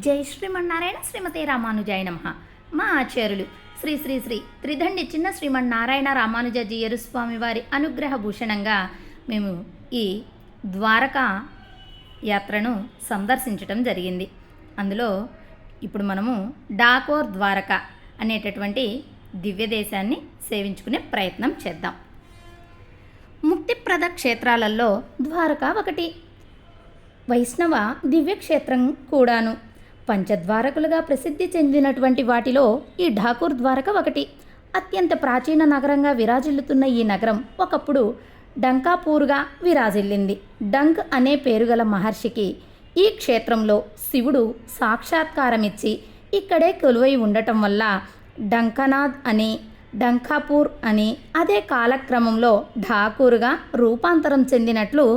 జై శ్రీమన్నారాయణ శ్రీమతే రామానుజాయ నమః. మా ఆచార్యులు శ్రీ శ్రీ శ్రీ త్రిదండి చిన్న శ్రీమన్నారాయణ రామానుజీయరు స్వామి వారి అనుగ్రహ భూషణంగా మేము ఈ ద్వారకా యాత్రను సందర్శించటం జరిగింది. అందులో ఇప్పుడు మనము డాకోర్ ద్వారకా అనేటటువంటి దివ్య దేశాన్ని సేవించుకునే ప్రయత్నం చేద్దాం. ముక్తిప్రద క్షేత్రాలలో ద్వారకా ఒకటి. వైష్ణవ దివ్యక్షేత్రం కూడాను. పంచద్వారకులుగా ప్రసిద్ధి చెందినటువంటి వాటిలో ఈ ఠాకూర్ ద్వారక ఒకటి. అత్యంత ప్రాచీన నగరంగా విరాజిల్లుతున్న ఈ నగరం ఒకప్పుడు డంకాపూర్గా విరాజిల్లింది. డంక్ అనే పేరుగల మహర్షికి ఈ క్షేత్రంలో శివుడు సాక్షాత్కారమిచ్చి ఇక్కడే కొలువై ఉండటం వల్ల డంకనాథ్ అని, డంకాపూర్ అని, అదే కాలక్రమంలో ఠాకూర్గా రూపాంతరం చెందినట్లు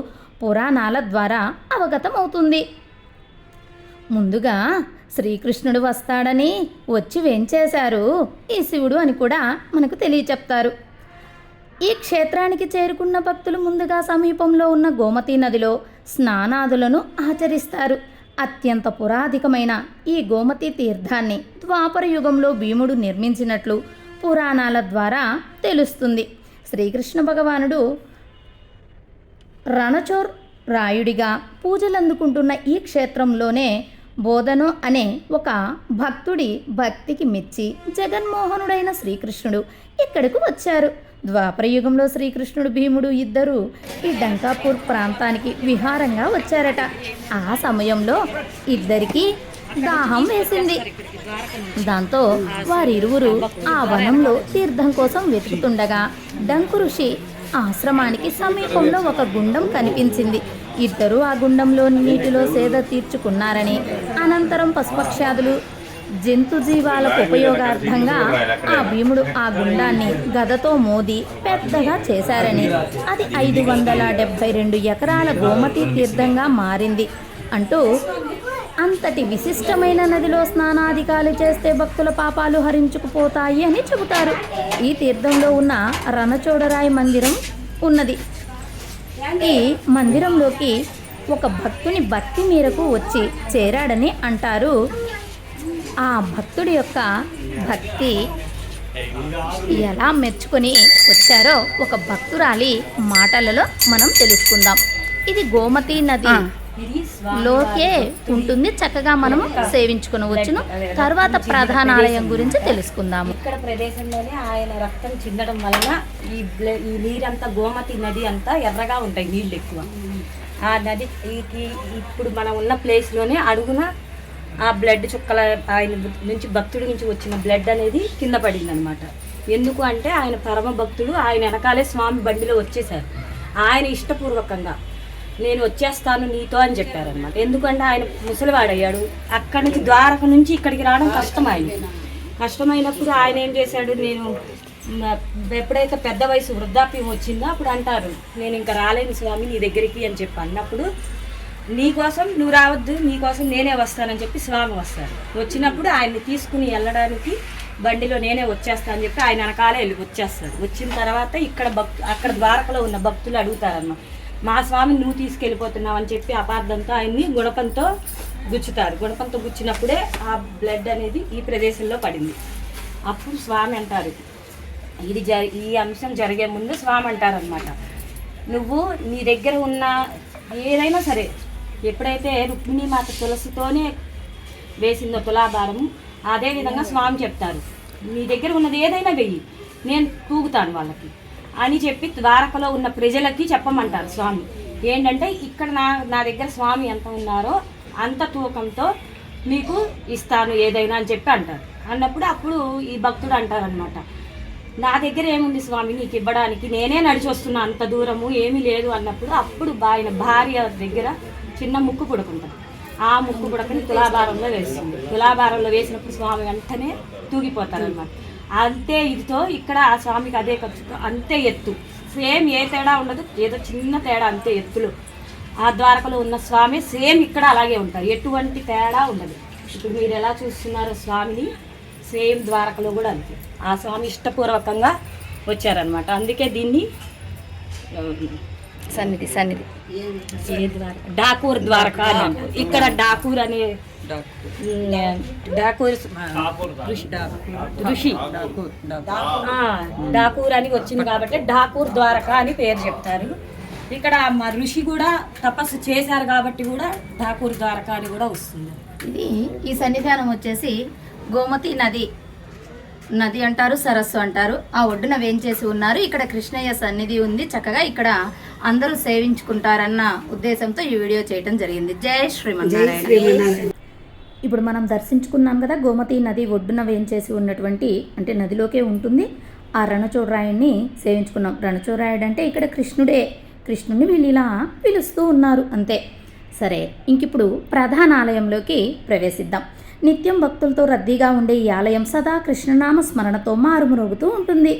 పురాణాల ద్వారా అవగతమవుతుంది. ముందుగా శ్రీకృష్ణుడు వస్తాడని వచ్చి వేంచేశారు ఈ శివుడు అని కూడా మనకు తెలియచెప్తారు. ఈ క్షేత్రానికి చేరుకున్న భక్తులు ముందుగా సమీపంలో ఉన్న గోమతీ నదిలో స్నానాదులను ఆచరిస్తారు. అత్యంత పురాధికమైన ఈ గోమతీ తీర్థాన్ని ద్వాపర యుగంలో భీముడు నిర్మించినట్లు పురాణాల ద్వారా తెలుస్తుంది. శ్రీకృష్ణ భగవానుడు రణచోర్ రాయుడిగా పూజలందుకుంటున్న ఈ క్షేత్రంలోనే బోధను అనే ఒక భక్తుడి భక్తికి మెచ్చి జగన్మోహనుడైన శ్రీకృష్ణుడు ఇక్కడకు వచ్చారు. ద్వాపరయుగంలో శ్రీకృష్ణుడు భీముడు ఇద్దరు ఈ డంకాపూర్ ప్రాంతానికి విహారంగా వచ్చారట. ఆ సమయంలో ఇద్దరికీ దాహం వేసింది. దాంతో వారిరువురు ఆ వనంలో తీర్థం కోసం వెతుకుతుండగా డంకు ఋషి ఆశ్రమానికి సమీపంలో ఒక గుండం కనిపించింది. ఇద్దరు ఆ గుండంలో నీటిలో సేద తీర్చుకున్నారని, అనంతరం పశుపక్ష్యాదులు జంతు జీవాలకు ఉపయోగార్థంగా ఆ భీముడు ఆ గుండాన్ని గదతో మోది పెద్దగా చేశారని, అది 572 ఎకరాల గోమతీ తీర్థంగా మారింది అంటూ, అంతటి విశిష్టమైన నదిలో స్నానాధికాలు చేస్తే భక్తుల పాపాలు హరించుకుపోతాయి అని చెబుతారు. ఈ తీర్థంలో ఉన్న రణచోడరాయి మందిరం ఉన్నది. ఈ మందిరంలోకి ఒక భక్తుని భక్తి మేరకు వచ్చి చేరాడని అంటారు. ఆ భక్తుడి యొక్క భక్తి ఎలా మెచ్చుకొని వచ్చారో ఒక భక్తురాలి మాటలలో మనం తెలుసుకుందాం. ఇది గోమతీ నది లోకే ఉంటుంది, చక్కగా మనము సేవించుకునవచ్చును. తర్వాత ప్రధానాలయం గురించి తెలుసుకుందాము. ఇక్కడ ప్రదేశంలోనే ఆయన రక్తం చిందడం వలన ఈ నీరంతా గోమతి నది అంతా ఎర్రగా ఉంటాయి, నీళ్ళు ఎక్కువ. ఆ నదికి ఇప్పుడు మనం ఉన్న ప్లేస్లోనే అడుగున ఆ బ్లడ్ చుక్కల ఆయన నుంచి భక్తుడి నుంచి వచ్చిన బ్లడ్ అనేది కింద పడింది అనమాట. ఎందుకు అంటే ఆయన పరమ భక్తుడు, ఆయన వెనకాలే స్వామి బండిలో వచ్చేసారు. ఆయన ఇష్టపూర్వకంగా నేను వచ్చేస్తాను నీతో అని చెప్పారనమాట. ఎందుకంటే ఆయన ముసలివాడయ్యాడు. అక్కడి నుంచి ద్వారక నుంచి ఇక్కడికి రావడం కష్టమైనప్పుడు ఆయన ఏం చేశాడు, నేను ఎప్పుడైతే పెద్ద వయసు వృద్ధాప్యం వచ్చిందో అప్పుడు అంటారు, నేను ఇంకా రాలేను స్వామి నీ దగ్గరికి అని చెప్పి అన్నప్పుడు, నీకోసం నువ్వు రావద్దు, నీకోసం నేనే వస్తానని చెప్పి స్వామి వస్తారు. వచ్చినప్పుడు ఆయన్ని తీసుకుని వెళ్ళడానికి బండిలో నేనే వచ్చేస్తా అని చెప్పి ఆయన వెనకాలే వచ్చేస్తారు. వచ్చిన తర్వాత అక్కడ ద్వారకలో ఉన్న భక్తులు అడుగుతారన్నమాట, మా స్వామిని నువ్వు తీసుకెళ్ళిపోతున్నావు అని చెప్పి అపార్థంతో ఆయన్ని గుణపంతో గుచ్చుతారు. గుణపంతో గుచ్చినప్పుడే ఆ బ్లడ్ అనేది ఈ ప్రదేశంలో పడింది. అప్పుడు స్వామి అంటారు, ఈ అంశం జరిగే ముందు స్వామి అంటారనమాట, నువ్వు నీ దగ్గర ఉన్న ఏదైనా సరే, ఎప్పుడైతే రుక్మిణీమాత తులసితోనే వేసిందో తులాభారము, అదేవిధంగా స్వామి చెప్తారు, నీ దగ్గర ఉన్నది ఏదైనా వెయ్యి, నేను తూగుతాను వాళ్ళకి అని చెప్పి ద్వారకలో ఉన్న ప్రజలకి చెప్పమంటారు స్వామి. ఏంటంటే ఇక్కడ నా దగ్గర స్వామి ఎంత ఉన్నారో అంత తూకంతో మీకు ఇస్తాను ఏదైనా అని చెప్పి అంటారు. అప్పుడు ఈ భక్తుడు అంటారనమాట, నా దగ్గర ఏముంది స్వామి నీకు ఇవ్వడానికి, నేనే నడిచి వస్తున్నా అంత దూరము, ఏమీ లేదు అన్నప్పుడు అప్పుడు ఆయన భార్య దగ్గర చిన్న ముక్కు పుడకుంటుంది. ఆ ముక్కు పుడకని తులాభారంలో వేస్తుంది. తులాభారంలో వేసినప్పుడు స్వామి వెంటనే తూగిపోతారనమాట. అంతే ఇదితో ఇక్కడ ఆ స్వామికి అదే ఖర్చుతో అంతే ఎత్తు, సేమ్ ఏ తేడా ఉండదు, ఏదో చిన్న తేడా అంతే ఎత్తులు. ఆ ద్వారకలో ఉన్న స్వామి సేమ్ ఇక్కడ అలాగే ఉంటారు, ఎటువంటి తేడా ఉండదు. ఇప్పుడు మీరు ఎలా చూస్తున్నారో స్వామిని, సేమ్ ద్వారకలో కూడా అంతే. ఆ స్వామి ఇష్టపూర్వకంగా వచ్చారనమాట. అందుకే దీన్ని సన్నిధి సన్నిధి ఏ ద్వారక? డాకూర్ ద్వారకా అని అంటారు. ఇక్కడ డాకూర్ అనే డాకూర్ ఋషి డాకూర్ అని వచ్చింది కాబట్టి డాకూర్ ద్వారకా అని పేరు చెప్తారు. ఇక్కడ మా ఋషి కూడా తపస్సు చేశారు కాబట్టి కూడా ఠాకూర్ ద్వారకా అని కూడా వస్తుంది. ఇది ఈ సన్నిధానం వచ్చేసి గోమతి నది అంటారు, సరస్సు అంటారు. ఆ ఒడ్డున వేంచేసి ఉన్నారు. ఇక్కడ కృష్ణయ్య సన్నిధి ఉంది. చక్కగా ఇక్కడ అందరూ సేవించుకుంటారన్న ఉద్దేశంతో ఈ వీడియో చేయడం జరిగింది. జై శ్రీమన్నారాయణ. ఇప్పుడు మనం దర్శించుకున్నాం కదా, గోమతి నది ఒడ్డున వేంచేసి ఉన్నటువంటి, అంటే నదిలోకే ఉంటుంది, ఆ రణచోడరాయుడిని సేవించుకున్నాం. రణచోడరాయుడు అంటే ఇక్కడ కృష్ణుడిని వీళ్ళు ఇలా పిలుస్తూ ఉన్నారు అంతే. సరే, ఇంకిప్పుడు ప్రధాన ఆలయంలోకి ప్రవేశిద్దాం. నిత్యం భక్తులతో రద్దీగా ఉండే ఈ ఆలయం సదా కృష్ణనామ స్మరణతో మారుమరోగుతూ ఉంటుంది.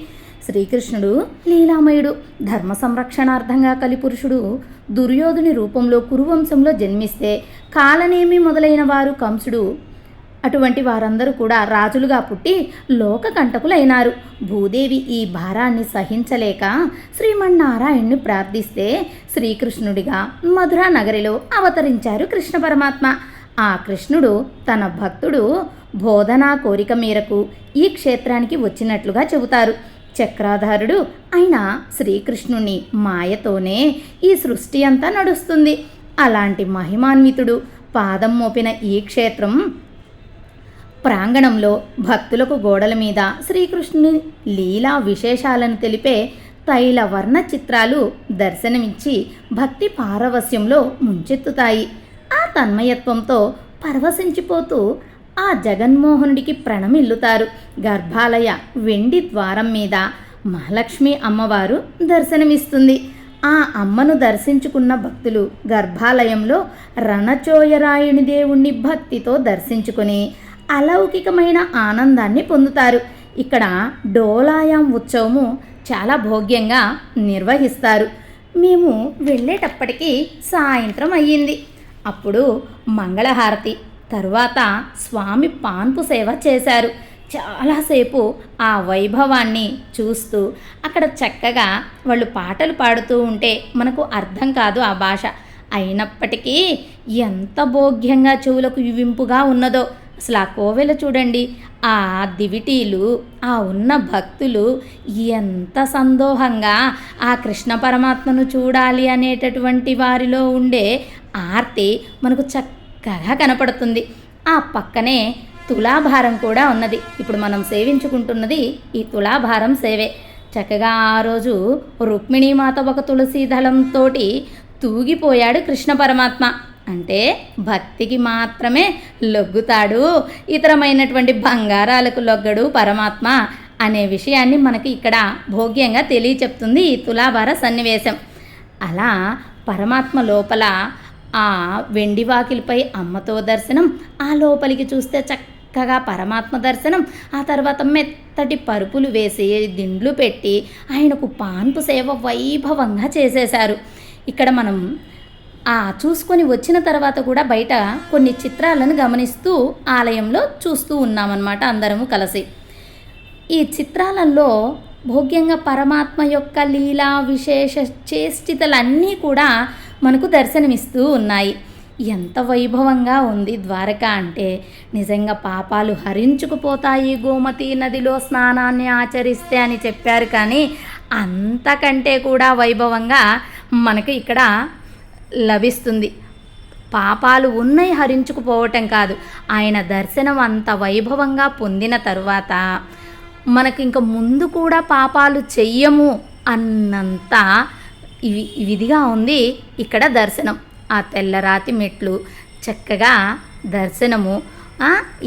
శ్రీకృష్ణుడు లీలామయుడు, ధర్మ సంరక్షణార్థంగా కలిపురుషుడు దుర్యోధుని రూపంలో కురువంశంలో జన్మిస్తే కాలనేమి మొదలైన వారు కంసుడు, అటువంటి వారందరూ కూడా రాజులుగా పుట్టి లోకకంటకులైనారు. భూదేవి ఈ భారాన్ని సహించలేక శ్రీమన్నారాయణ్ణి ప్రార్థిస్తే శ్రీకృష్ణుడిగా మధురా నగరిలో అవతరించారు కృష్ణ పరమాత్మ. ఆ కృష్ణుడు తన భక్తుడు బోధనా కోరిక మేరకు ఈ క్షేత్రానికి వచ్చినట్లుగా చెబుతారు. చక్రాధారుడు అయిన శ్రీకృష్ణుని మాయతోనే ఈ సృష్టి అంతా నడుస్తుంది. అలాంటి మహిమాన్వితుడు పాదం మోపిన ఈ క్షేత్రం ప్రాంగణంలో భక్తులకు గోడల మీద శ్రీకృష్ణుని లీలా విశేషాలను తెలిపే తైల వర్ణ చిత్రాలు దర్శనమిచ్చి భక్తి పారవస్యంలో ముంచెత్తుతాయి. ఆ తన్మయత్వంతో పరవశించిపోతూ ఆ జగన్మోహనుడికి ప్రణమిల్లుతారు. గర్భాలయ వెండి ద్వారం మీద మహాలక్ష్మి అమ్మవారు దర్శనమిస్తుంది. ఆ అమ్మను దర్శించుకున్న భక్తులు గర్భాలయంలో రణచోయరాయుని దేవుణ్ణి భక్తితో దర్శించుకొని అలౌకికమైన ఆనందాన్ని పొందుతారు. ఇక్కడ డోలాయాం ఉత్సవము చాలా భోగ్యంగా నిర్వహిస్తారు. మేము వెళ్ళేటప్పటికీ సాయంత్రం అయ్యింది. అప్పుడు మంగళహారతి తరువాత స్వామి పాన్పు సేవ చేశారు. చాలాసేపు ఆ వైభవాన్ని చూస్తూ అక్కడ చక్కగా వాళ్ళు పాటలు పాడుతూ ఉంటే మనకు అర్థం కాదు ఆ భాష, అయినప్పటికీ ఎంత భోగ్యంగా చెవులకు వింపుగా ఉన్నదో. అసలు ఆ కోవెల చూడండి, ఆ దివిటీలు, ఆ ఉన్న భక్తులు ఎంత సందోహంగా ఆ కృష్ణ పరమాత్మను చూడాలి అనేటటువంటి వారిలో ఉండే ఆర్తి మనకు చక్కగా కనపడుతుంది. ఆ పక్కనే తులాభారం కూడా ఉన్నది. ఇప్పుడు మనం సేవించుకుంటున్నది ఈ తులాభారం సేవే. చక్కగా ఆ రోజు రుక్మిణీమాత ఒక తులసి దళంతో తూగిపోయాడు కృష్ణ పరమాత్మ. అంటే భక్తికి మాత్రమే లొగ్గుతాడు, ఇతరమైనటువంటి బంగారాలకు లొగ్గడు పరమాత్మ అనే విషయాన్ని మనకి ఇక్కడ భోగ్యంగా తెలియచెప్తుంది ఈ తులాభార సన్నివేశం. అలా పరమాత్మ లోపల ఆ వెండి వాకిలిపై అమ్మతో దర్శనం, ఆ లోపలికి చూస్తే చక్కగా పరమాత్మ దర్శనం, ఆ తర్వాత మెత్తటి పరుపులు వేసి దిండ్లు పెట్టి ఆయనకు పాన్పు సేవ వైభవంగా చేసేశారు. ఇక్కడ మనం చూసుకొని వచ్చిన తర్వాత కూడా బయట కొన్ని చిత్రాలను గమనిస్తూ ఆలయంలో చూస్తూ ఉన్నామన్నమాట అందరము కలిసి. ఈ చిత్రాలలో భోగ్యంగా పరమాత్మ యొక్క లీలా విశేష చేష్టితలన్నీ కూడా మనకు దర్శనమిస్తూ ఉన్నాయి. ఎంత వైభవంగా ఉంది ద్వారక అంటే నిజంగా పాపాలు హరించుకుపోతాయి గోమతి నదిలో స్నానాన్ని ఆచరిస్తే అని చెప్పారు. కానీ అంతకంటే కూడా వైభవంగా మనకు ఇక్కడ లభిస్తుంది. పాపాలు ఉన్నాయి హరించుకుపోవటం కాదు, ఆయన దర్శనం అంత వైభవంగా పొందిన తరువాత మనకి ఇంక ముందు కూడా పాపాలు చెయ్యము అన్నంత విధిగా ఉంది ఇక్కడ దర్శనం. ఆ తెల్లరాతి మెట్లు చక్కగా దర్శనము,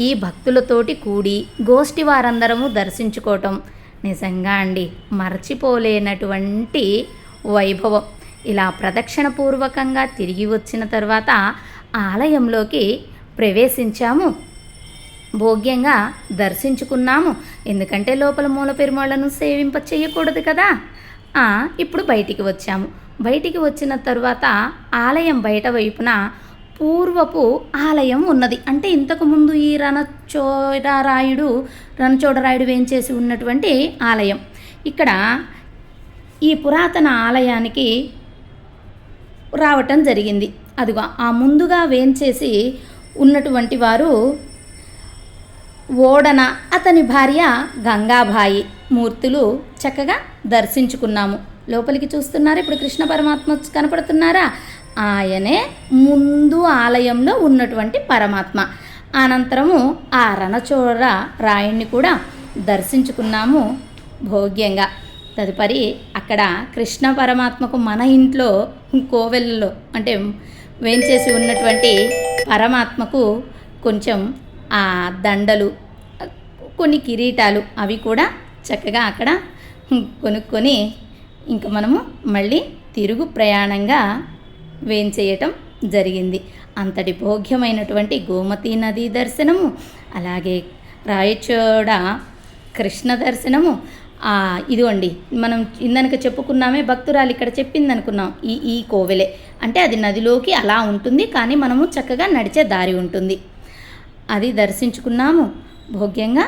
ఈ భక్తులతోటి కూడి గోష్ఠి వారందరము దర్శించుకోవటం నిజంగా అండి మరచిపోలేనటువంటి వైభవం. ఇలా ప్రదక్షిణపూర్వకంగా తిరిగి వచ్చిన తర్వాత ఆలయంలోకి ప్రవేశించాము, భోగ్యంగా దర్శించుకున్నాము. ఎందుకంటే లోపల మూల పెరుమాళ్లను సేవింప చేయకూడదు కదా. ఇప్పుడు బయటికి వచ్చాము. బయటికి వచ్చిన తర్వాత ఆలయం బయట వైపున పూర్వపు ఆలయం ఉన్నది. అంటే ఇంతకుముందు ఈ రణచోడరాయుడు వేంచేసి ఉన్నటువంటి ఆలయం. ఇక్కడ ఈ పురాతన ఆలయానికి రావటం జరిగింది. అదిగో ఆ ముందుగా వేంచేసి ఉన్నటువంటి వారు ఓడన, అతని భార్య గంగాబాయి మూర్తులు చక్కగా దర్శించుకున్నాము. లోపలికి చూస్తున్నారా? ఇప్పుడు కృష్ణ పరమాత్మ కనపడుతున్నారా? ఆయనే ముందు ఆలయంలో ఉన్నటువంటి పరమాత్మ. అనంతరము ఆ రణచోర రాయుణ్ణి కూడా దర్శించుకున్నాము భోగ్యంగా. తదుపరి అక్కడ కృష్ణ పరమాత్మకు మన ఇంట్లో కోవెలలో అంటే వేంచేసి ఉన్నటువంటి పరమాత్మకు కొంచెం ఆ దండలు, కొన్ని కిరీటాలు అవి కూడా చక్కగా అక్కడ కొనుక్కొని ఇంక మనము మళ్ళీ తిరుగు ప్రయాణంగా వేంచేయటం జరిగింది. అంతటి భోగ్యమైనటువంటి గోమతీ నదీ దర్శనము, అలాగే రాయచోడ కృష్ణ దర్శనము. ఇదిగోండి మనం ఇందనక చెప్పుకున్నామే, భక్తురాలు ఇక్కడ చెప్పింది అనుకున్నాం. ఈ కోవెలే అంటే అది నదిలోకి అలా ఉంటుంది, కానీ మనము చక్కగా నడిచే దారి ఉంటుంది. అది దర్శించుకున్నాము భోగ్యంగా.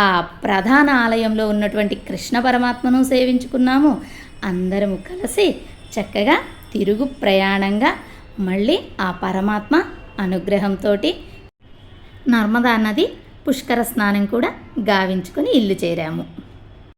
ఆ ప్రధాన ఆలయంలో ఉన్నటువంటి కృష్ణ పరమాత్మను సేవించుకున్నాము. అందరము కలిసి చక్కగా తిరుగు ప్రయాణంగా మళ్ళీ ఆ పరమాత్మ అనుగ్రహంతో నర్మదా నది పుష్కర స్నానం కూడా గావించుకొని ఇల్లు చేరాము.